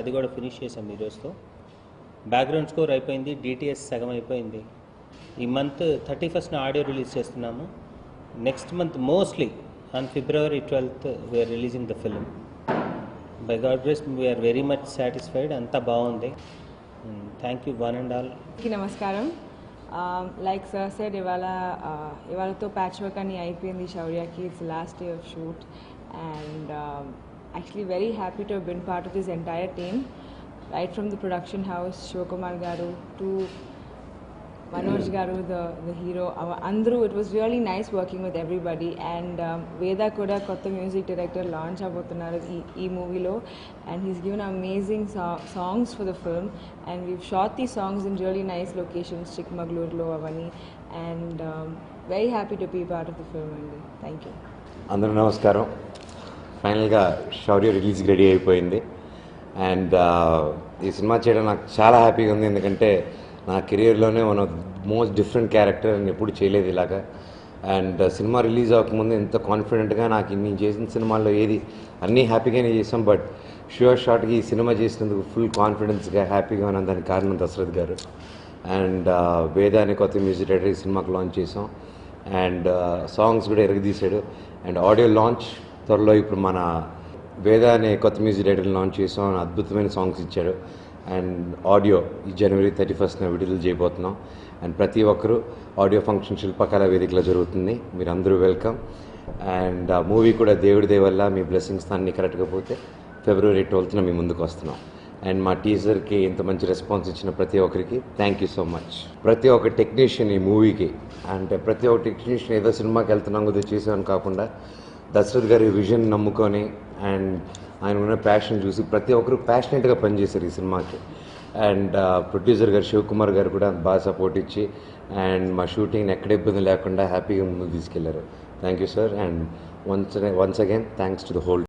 అది కూడా ఫినిష్ చేసాం ఈరోజుతో. బ్యాక్గ్రౌండ్ స్కోర్ అయిపోయింది, డిటిఎస్ సగం అయిపోయింది. ఈ మంత్ 31st ఆడియో రిలీజ్ చేస్తున్నాము. Next month mostly on February 12th we're releasing the film. By God grace we're very much satisfied. అంతా బాగుంది. Thank you one and all. నమస్కారం. లైక్ సార్ సెడ్, ఇవాళతో patch work అని అయిపోయింది శౌర్యకి. It's last day of shoot and actually very happy to be in part of this entire team, right from the production house, Shivakumar గారు to Manoj garu, the hero, andru. It was really nice working with everybody, and Veda kuda kotta music director launch abothunnaru ee movie lo, and he's given amazing songs for the film, and we've shot these songs in really nice locations, Chikmagalur lo avani, and very happy to be part of the film. And thank you. Andaru namaskaram. Final ga Shaurya release ready ayipoyindi, and ee cinema cheyadam naaku chaala happy ga undi, endukante నా కెరియర్లోనే one of most different character అని ఎప్పుడు చేయలేదు ఇలాగా. And cinema release అవ్వకముందు ఎంత కాన్ఫిడెంట్గా నాకు నేను చేసిన సినిమాల్లో ఏది అన్నీ హ్యాపీగానే చేసాం, బట్ షూర్ షాట్కి ఈ సినిమా చేసినందుకు ఫుల్ కాన్ఫిడెన్స్గా హ్యాపీగా ఉన్న దానికి కారణం దశరథ్ గారు. అండ్ వేద అనే కొత్త మ్యూజిక్ డైరెక్టర్ ఈ సినిమాకి లాంచ్ చేసాం, అండ్ సాంగ్స్ కూడా ఎరగదీశాడు. అండ్ ఆడియో లాంచ్ త్వరలో ఇప్పుడు మన వేద అనే కొత్త మ్యూజిక్ డైరెక్టర్ లాంచ్ చేసాం, అద్భుతమైన సాంగ్స్ ఇచ్చాడు. అండ్ ఆడియో ఈ January 31st విడుదల చేయబోతున్నాం. అండ్ ప్రతి ఒక్కరూ ఆడియో ఫంక్షన్ శిల్పకళా వేదికలో జరుగుతుంది, మీరు అందరూ వెల్కమ్. అండ్ ఆ మూవీ కూడా దేవుడి దయ వల్ల మీ బ్లెస్సింగ్స్ అన్నీ కరెక్ట్గా పోతే February 12th మీ ముందుకు వస్తున్నాం. అండ్ మా టీజర్కి ఇంత మంచి రెస్పాన్స్ ఇచ్చిన ప్రతి ఒక్కరికి థ్యాంక్ యూ సో మచ్. ప్రతి ఒక్క టెక్నీషియన్ ఈ మూవీకి, అంటే ప్రతి ఒక్క టెక్నీషియన్ ఏదో సినిమాకి వెళ్తున్నాం కదా చేసామని కాకుండా దశరథ్ గారి విజన్ నమ్ముకొని అండ్ ఆయన ఉన్న ప్యాషన్ చూసి ప్రతి ఒక్కరు ప్యాషనెట్గా పనిచేశారు ఈ సినిమాకి. అండ్ ప్రొడ్యూసర్ గారు శివకుమార్ గారు కూడా బాగా సపోర్ట్ ఇచ్చి అండ్ మా షూటింగ్ని ఎక్కడ ఇబ్బంది లేకుండా హ్యాపీగా ముందుకు తీసుకెళ్లారు. Thank you sir. And once again thanks to the whole